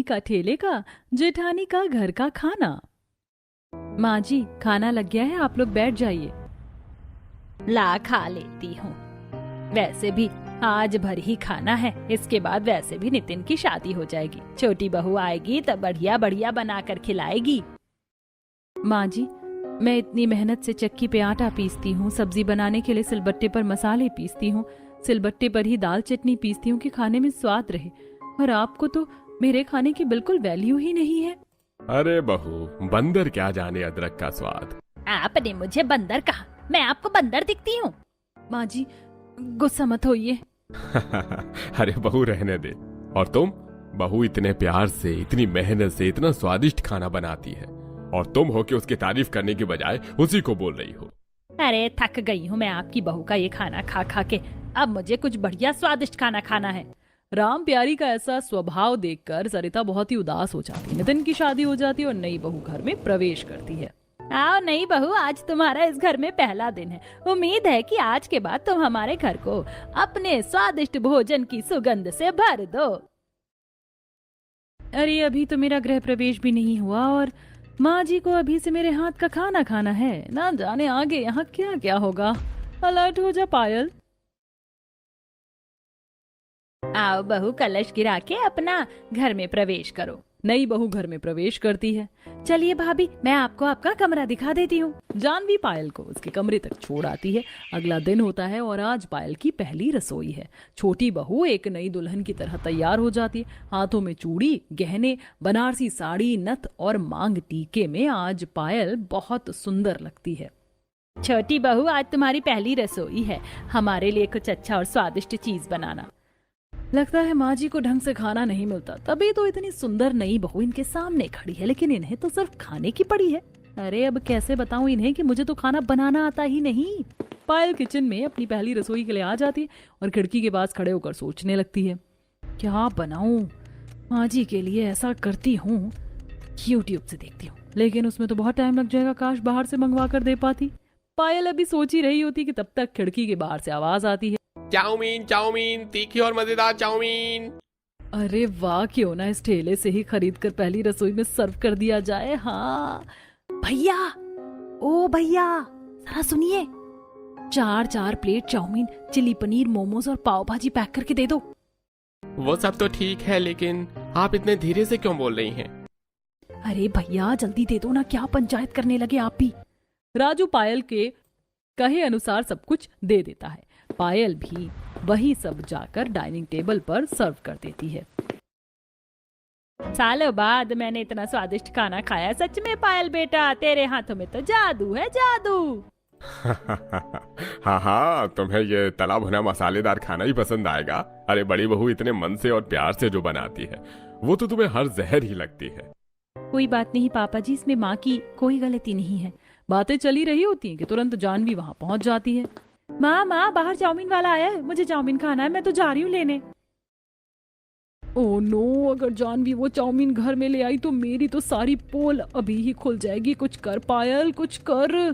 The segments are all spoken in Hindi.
का ठेले का, जेठानी का घर का खाना। माँ जी, खाना लग गया है, आप लोग बैठ जाइए। ला, खा लेती हूँ। वैसे भी आज भर ही खाना है, इसके बाद वैसे भी नितिन की शादी हो जाएगी। छोटी बहू आएगी तब बढ़िया बढ़िया बना कर खिलाएगी। माँ जी, मैं इतनी मेहनत से चक्की पे आटा पीसती हूँ, सब्जी बनाने के लिए सिलबट्टे पर मसाले पीसती हूँ, सिलबट्टे पर ही दाल चटनी पीसती हूँ कि खाने में स्वाद रहे, और आपको तो मेरे खाने की बिल्कुल वैल्यू ही नहीं है। अरे बहू, बंदर क्या जाने अदरक का स्वाद। आपने मुझे बंदर कहा, मैं आपको बंदर दिखती हूँ? माँ जी, गुस्सा मत होइए। अरे बहू, रहने दे। और तुम, बहू इतने प्यार से, इतनी मेहनत से इतना स्वादिष्ट खाना बनाती है, और तुम हो कि उसकी तारीफ करने की बजाय उसी को बोल रही हो। अरे थक गई हूँ मैं आपकी बहू का ये खाना खा खा के, अब मुझे कुछ बढ़िया स्वादिष्ट खाना खाना है। राम प्यारी का ऐसा स्वभाव देखकर सरिता बहुत ही उदास हो जाती है। नितिन की शादी हो जाती है और नई बहू घर में प्रवेश करती है। आओ नई बहू, आज तुम्हारा इस घर में पहला दिन है। उम्मीद है कि आज के बाद तुम हमारे घर को अपने स्वादिष्ट भोजन की सुगंध से भर दो। अरे अभी तो मेरा गृह प्रवेश भी नहीं हुआ और माँ जी को अभी से मेरे हाथ का खाना खाना है। ना जाने आगे यहाँ क्या क्या होगा। अलर्ट हो जा पायल। आओ बहू, कलश गिरा के अपना घर में प्रवेश करो। नई बहू घर में प्रवेश करती है। चलिए भाभी, मैं आपको आपका कमरा दिखा देती हूँ। जानवी पायल को उसके कमरे तक छोड़ आती है। अगला दिन होता है और आज पायल की पहली रसोई है। छोटी बहू एक नई दुल्हन की तरह तैयार हो जाती है। हाथों में चूड़ी, गहने, बनारसी साड़ी, नथ और मांग टीके में आज पायल बहुत सुंदर लगती है। छोटी बहू, आज तुम्हारी पहली रसोई है, हमारे लिए कुछ अच्छा और स्वादिष्ट चीज बनाना। लगता है माँ जी को ढंग से खाना नहीं मिलता, तभी तो इतनी सुंदर नई बहू इनके सामने खड़ी है, लेकिन इन्हें तो सिर्फ खाने की पड़ी है। अरे अब कैसे बताऊं इन्हें कि मुझे तो खाना बनाना आता ही नहीं। पायल किचन में अपनी पहली रसोई के लिए आ जाती है और खिड़की के पास खड़े होकर सोचने लगती है, क्या बनाऊं माँ जी के लिए। ऐसा करती हूँ, यूट्यूब से देखती हूँ, लेकिन उसमें तो बहुत टाइम लग जाएगा, काश बाहर से मंगवा कर दे पाती। पायल अभी सोच ही रही होती कि तब तक खिड़की के बाहर से आवाज आती है, चाउमीन चाउमीन, तीखी और मजेदार चाउमीन। अरे वाह, क्यों ना इस ठेले से ही खरीद कर पहली रसोई में सर्व कर दिया जाए। हाँ भैया, ओ भैया, जरा सुनिए, 4 plate chow mein, chilli paneer, momos और पाव भाजी पैक करके दे दो। वो सब तो ठीक है, लेकिन आप इतने धीरे से क्यों बोल रही हैं? अरे भैया जल्दी दे दो ना, क्या पंचायत करने लगे आप भी। राजू पायल के कहे अनुसार सब कुछ दे देता है। पायल भी वही सब जाकर डाइनिंग टेबल पर सर्व कर देती है। सालों बाद मैंने इतना स्वादिष्ट खाना खाया, सच में पायल बेटा, तेरे हाथों में तो जादू है, जादू। हाँ हाँ, तुम्हें ये तला भुना मसालेदार खाना ही पसंद आएगा। अरे बड़ी बहू इतने मन से और प्यार से जो बनाती है, वो तो तुम्हें हर जहर ही लगती है। कोई बात नहीं पापा जी, इसमें माँ की कोई गलती नहीं है। बातें चली रही होती हैं कि तुरंत जानवी वहां पहुंच जाती है। माँ माँ, बाहर चाउमीन वाला आया है, मुझे चाउमीन खाना है, मैं तो जा रही हूँ लेने। ओह नो, अगर जानवी वो चाउमीन घर में ले आई तो मेरी तो सारी पोल अभी ही खुल जाएगी। कुछ कर पायल, कुछ कर।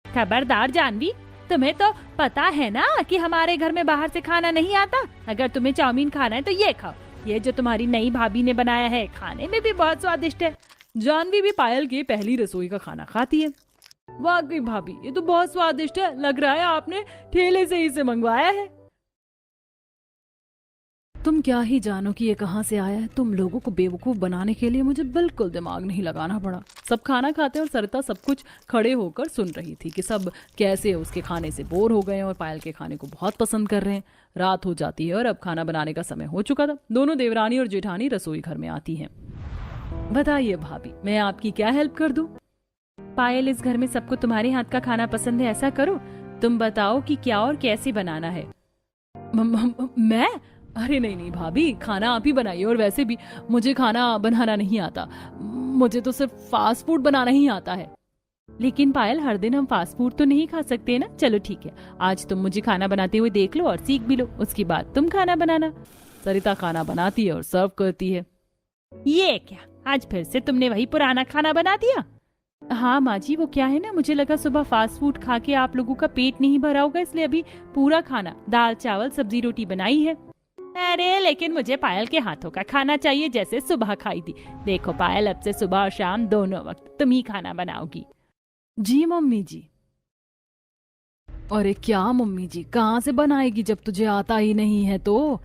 खबरदार जानवी, तुम्हें तो पता है ना कि हमारे घर में बाहर से खाना नहीं आता। अगर तुम्हें चाउमीन खाना है तो ये खाओ, ये जो तुम्हारी नई भाभी ने बनाया है, खाने में भी बहुत स्वादिष्ट है। जानवी भी पायल की पहली रसोई का खाना खाती है। वाकई भाभी, ये तो बहुत स्वादिष्ट है, लग रहा है आपने ठेले से ही से मंगवाया है। तुम क्या ही जानो कि ये कहाँ से आया है। तुम लोगों को बेवकूफ बनाने के लिए मुझे बिल्कुल दिमाग नहीं लगाना पड़ा। सब खाना खाते और सरिता सब कुछ खड़े होकर सुन रही थी कि सब कैसे उसके खाने से बोर हो गए और पायल के खाने को बहुत पसंद कर रहे हैं। रात हो जाती है और अब खाना बनाने का समय हो चुका था। दोनों देवरानी और जेठानी रसोई घर में आती हैं। बताइए भाभी, मैं आपकी क्या हेल्प कर दूं? पायल, इस घर में सबको तुम्हारे हाथ का खाना पसंद है, ऐसा करो, तुम बताओ कि क्या और कैसे बनाना है। मैं? अरे नहीं नहीं भाभी, खाना आप ही बनाइए, और वैसे भी मुझे खाना बनाना नहीं आता, मुझे तो सिर्फ फास्ट फूड बनाना ही आता है। लेकिन पायल, हर दिन हम फास्ट फूड तो नहीं खा सकते ना। चलो ठीक है, आज तुम मुझे खाना बनाते हुए देख लो और सीख भी लो, उसके बाद तुम खाना बनाना। सरिता खाना बनाती है और सर्व करती है। ये क्या, आज फिर से तुमने वही पुराना खाना बना दिया? हाँ माँ जी, वो क्या है ना, मुझे लगा सुबह फास्ट फूड खा के आप लोगों का पेट नहीं भरा होगा, इसलिए अभी पूरा खाना, दाल चावल सब्जी रोटी बनाई है। अरे लेकिन मुझे पायल के हाथों का खाना चाहिए जैसे सुबह खाई थी। देखो पायल, अब से सुबह और शाम दोनों वक्त तुम ही खाना बनाओगी। जी मम्मी जी। अरे क्या मम्मी जी, कहाँ से बनाएगी जब तुझे आता ही नहीं है? तो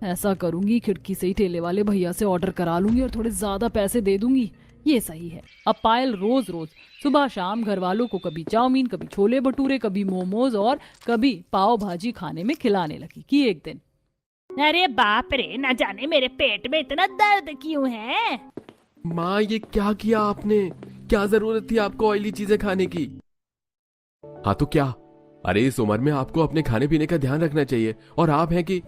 ऐसा करूंगी, खिड़की से ही ठेले वाले भैया से ऑर्डर करा लूंगी और थोड़े ज्यादा पैसे दे दूंगी। ये सही है। अब पायल रोज रोज सुबह शाम घर वालों को कभी चाउमीन, कभी छोले भटूरे, कभी मोमोज और कभी पाव भाजी खाने में खिलाने लगी कि एक दिन, अरे बाप रे, न जाने मेरे पेट में इतना दर्द क्यों है। माँ ये क्या किया आपने? क्या जरूरत थी आपको ऑयली चीजें खाने की? हाँ तो क्या? अरे इस उम्र में आपको अपने खाने पीने का ध्यान रखना चाहिए, और आप हैं कि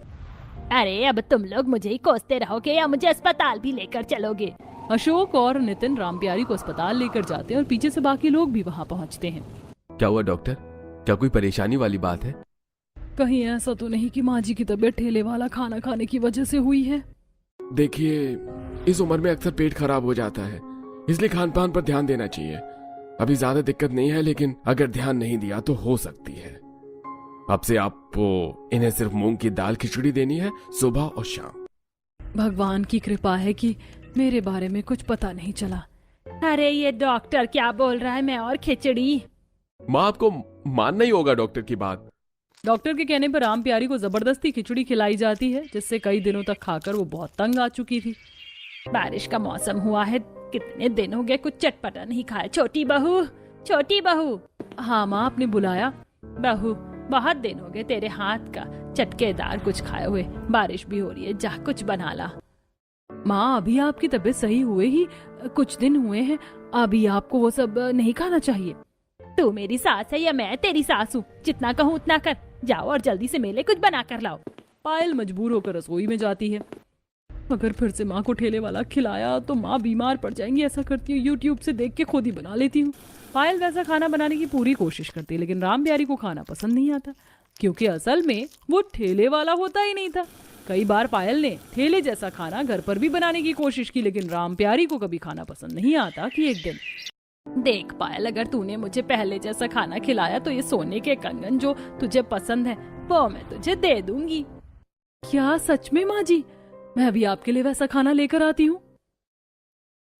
अरे अब तुम लोग मुझे ही कोसते रहोगे या मुझे अस्पताल भी लेकर चलोगे? अशोक और नितिन रामप्यारी को अस्पताल लेकर जाते हैं और पीछे से बाकी लोग भी वहाँ पहुँचते हैं। क्या हुआ डॉक्टर? क्या कोई परेशानी वाली बात है? कहीं ऐसा तो नहीं कि माँ जी की तबीयत ठेले वाला खाना खाने की वजह से हुई है? देखिए, इस उम्र में अक्सर पेट खराब हो जाता है, इसलिए खान पान पर ध्यान देना चाहिए। अभी ज्यादा दिक्कत नहीं है, लेकिन अगर ध्यान नहीं दिया तो हो सकती है। अब से आपको इन्हें सिर्फ मूंग की दाल खिचड़ी देनी है सुबह और शाम। भगवान की कृपा है कि मेरे बारे में कुछ पता नहीं चला। अरे ये डॉक्टर क्या बोल रहा है, मैं और खिचड़ी? माँ आपको मानना ही होगा डॉक्टर की बात। डॉक्टर के कहने पर रामप्यारी को जबरदस्ती खिचड़ी खिलाई जाती है, जिससे कई दिनों तक खाकर वो बहुत तंग आ चुकी थी। बारिश का मौसम हुआ है, कितने दिन हो गए कुछ चटपटा नहीं खाया। छोटी बहू, छोटी बहू। हाँ माँ, आपने बुलाया? बहू, बहुत दिन हो गए तेरे हाथ का चटकेदार कुछ खाए हुए। बारिश भी हो रही है, जा कुछ बना ला। माँ अभी आपकी तबीयत सही हुए ही कुछ दिन हुए हैं, अभी आपको वो सब नहीं खाना चाहिए। तू मेरी सास है या मैं तेरी सास हूँ? जितना कहूँ उतना कर। जाओ और जल्दी से मेरे कुछ बना कर लाओ। पायल मजबूर होकर रसोई में जाती है। अगर फिर से माँ को ठेले वाला खिलाया तो माँ बीमार पड़ जाएंगी। ऐसा करती हूँ, यूट्यूब से देख के खुद ही बना लेती हूँ। पायल वैसा खाना बनाने की पूरी कोशिश करती है, लेकिन रामप्यारी को खाना पसंद नहीं आता, क्योंकि असल में वो ठेले वाला होता ही नहीं था। कई बार पायल ने ठेले जैसा खाना घर पर भी बनाने की कोशिश की, लेकिन रामप्यारी को कभी खाना पसंद नहीं आता कि एक दिन, देख पायल, अगर तूने मुझे पहले जैसा खाना खिलाया तो ये सोने के कंगन जो तुझे पसंद है वो मैं तुझे दे दूंगी। क्या सच में माँ जी? मैं अभी आपके लिए वैसा खाना लेकर आती हूँ।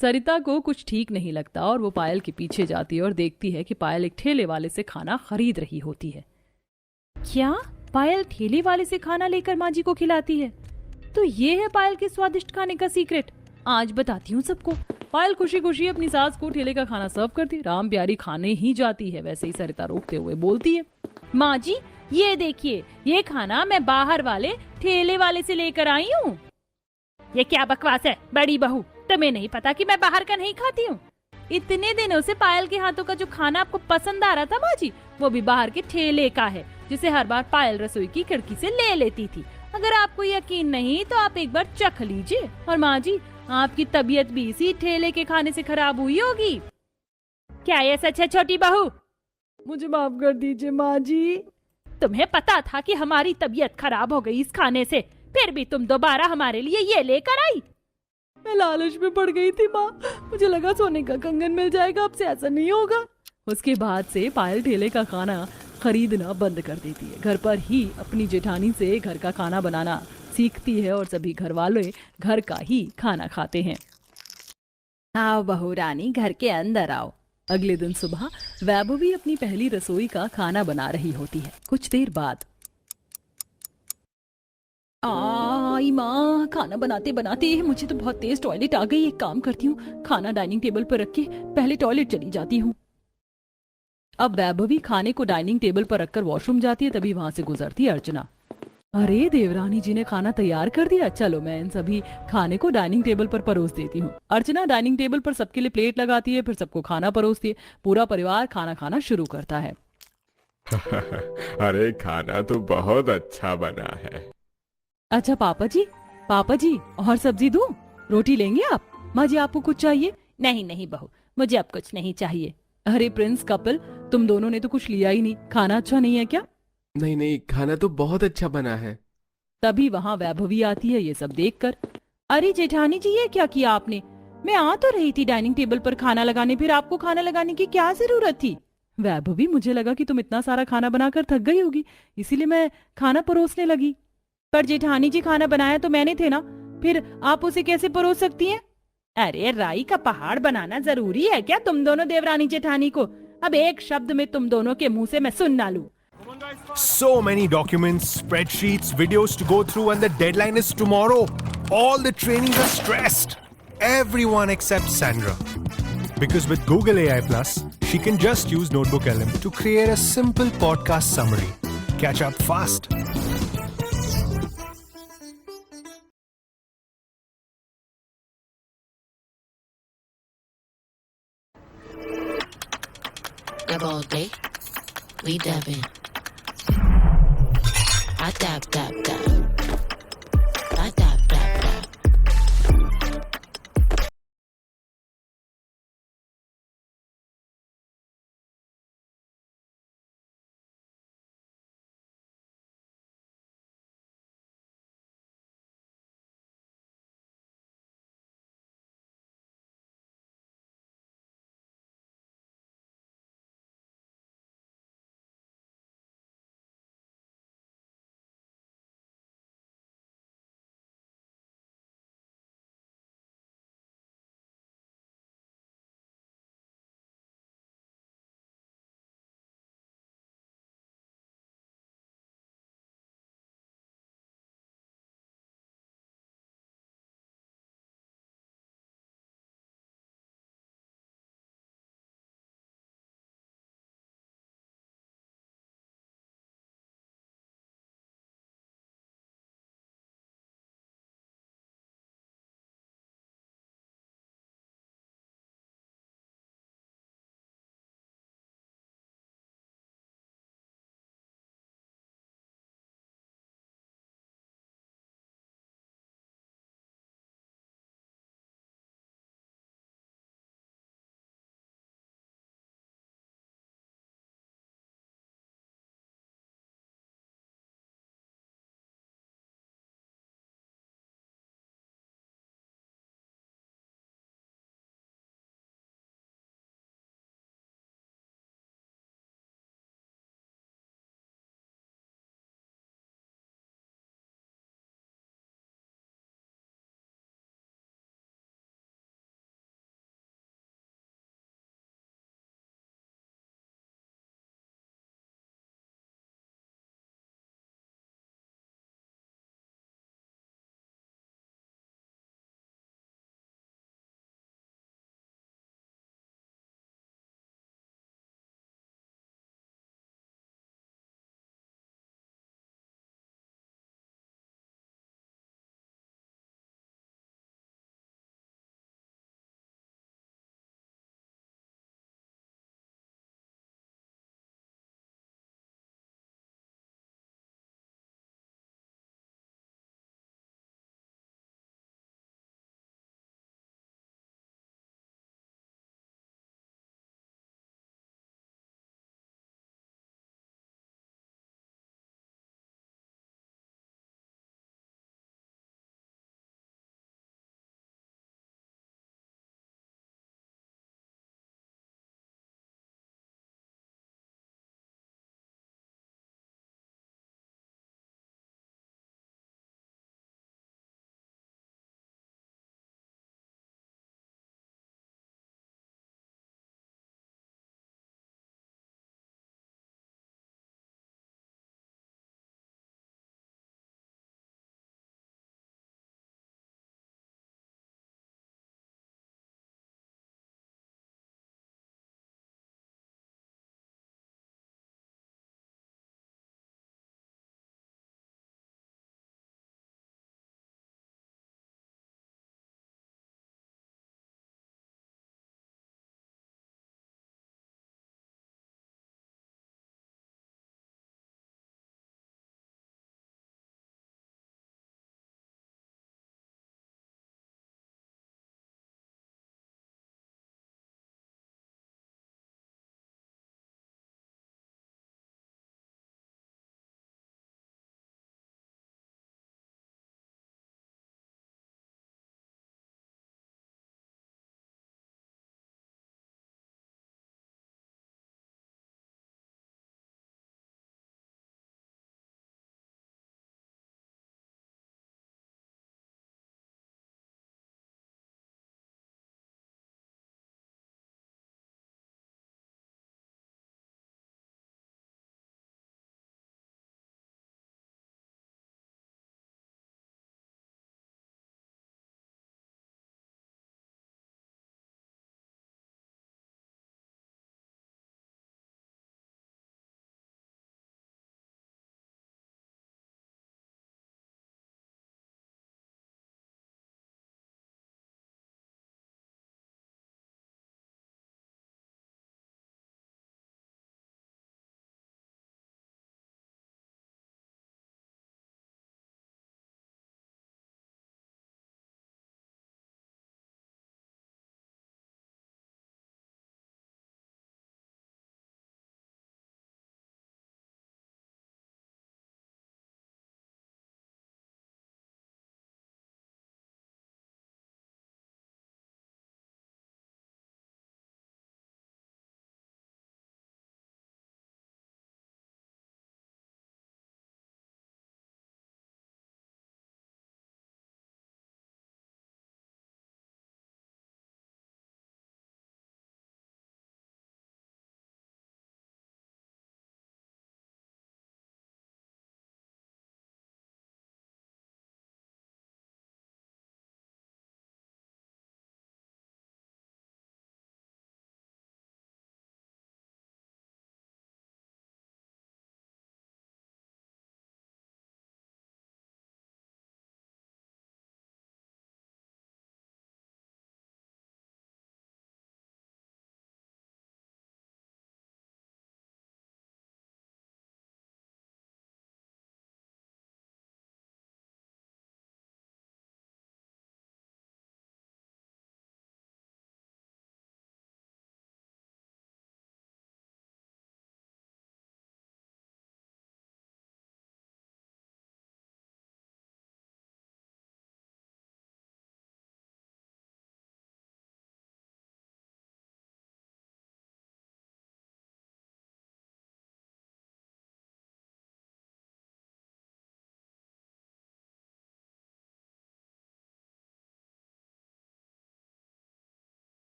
सरिता को कुछ ठीक नहीं लगता और वो पायल के पीछे जाती है और देखती है कि पायल एक ठेले वाले से खाना खरीद रही होती है। क्या पायल ठेले वाले से खाना लेकर माँ जी को खिलाती है? तो ये है पायल के स्वादिष्ट खाने का सीक्रेट। आज बताती हूँ सबको। पायल खुशी खुशी अपनी सास को ठेले का खाना सर्व करती। रामप्यारी खाने ही जाती है, वैसे ही सरिता रोकते हुए बोलती है, माँ जी ये देखिए, ये खाना मैं बाहर वाले ठेले वाले से लेकर आई हूँ। ये क्या बकवास है बड़ी बहू, तुम्हें नहीं पता कि मैं बाहर का नहीं खाती हूँ? इतने दिनों से पायल के हाथों का जो खाना आपको पसंद आ रहा था माँ जी, वो भी बाहर के ठेले का है, जिसे हर बार पायल रसोई की खिड़की से ले लेती थी। अगर आपको यकीन नहीं तो आप एक बार चख लीजिए। और माँ जी, आपकी तबीयत भी इसी ठेले के खाने से खराब हुई होगी। क्या ये सच है छोटी बहू? मुझे माफ कर दीजिए माँ जी। तुम्हें पता था कि हमारी तबीयत खराब हो गई इस खाने से, फिर भी तुम दोबारा हमारे लिए ये लेकर आई? मैं लालच में पड़ गई थी माँ, मुझे लगा सोने का कंगन मिल जाएगा, अब से ऐसा नहीं होगा। उसके बाद से पायल ठेले का खाना खरीदना बंद कर देती है। घर पर ही अपनी जेठानी से घर का खाना बनाना सीखती है और सभी घर वाले घर का ही खाना खाते हैं। आओ बहू रानी, घर के अंदर आओ। अगले दिन सुबह वैभवी अपनी पहली रसोई का खाना बना रही होती है। कुछ देर बाद, आई माँ, खाना बनाते बनाते मुझे तो बहुत तेज टॉयलेट आ गई। एक काम करती हूँ, खाना डाइनिंग टेबल पर रख के पहले टॉयलेट चली जाती हूँ। अब वैभवी खाने को डाइनिंग टेबल पर रखकर वॉशरूम जाती है, तभी वहां से गुजरती है अर्चना। अरे देवरानी जी ने खाना तैयार कर दिया, चलो मैं इन सभी खाने को डाइनिंग टेबल पर परोस देती हूँ। अर्चना डाइनिंग टेबल पर सबके लिए प्लेट लगाती है, फिर सबको खाना परोसती है। पूरा परिवार खाना खाना शुरू करता है। अरे खाना तो बहुत अच्छा बना है। अच्छा पापा जी, और सब्जी दूं? रोटी लेंगे आप? माँ जी आपको कुछ चाहिए? नहीं नहीं बहू, मुझे अब कुछ नहीं चाहिए। अरे प्रिंस कपिल, तुम दोनों ने तो कुछ लिया ही नहीं, खाना अच्छा नहीं है क्या? नहीं नहीं, खाना तो बहुत अच्छा बना है। तभी वहाँ वैभवी आती है ये सब देखकर। अरे जेठानी जी, ये क्या किया आपने? मैं आ तो रही थी डाइनिंग टेबल पर खाना लगाने, फिर आपको खाना लगाने की क्या जरूरत थी? वैभवी, मुझे लगा कि तुम इतना सारा खाना बनाकर थक गई होगी, इसीलिए मैं खाना परोसने लगी। पर जेठानी जी खाना बनाया तो मैंने थे ना, फिर आप उसे कैसे परोस सकती हैं? अरे राई का पहाड़ बनाना जरूरी है क्या तुम दोनों देवरानी जेठानी को? अब एक शब्द में तुम दोनों के मुंह से मैं सुन ना लूं। So many documents, spreadsheets, videos to go through, and the deadline is tomorrow. All the trainings are stressed. Everyone except Sandra. Because with Google AI Plus, she can just use Notebook LM to create a simple podcast summary. Catch up fast. Dab all day, we dabbing. I dab, dab, dab.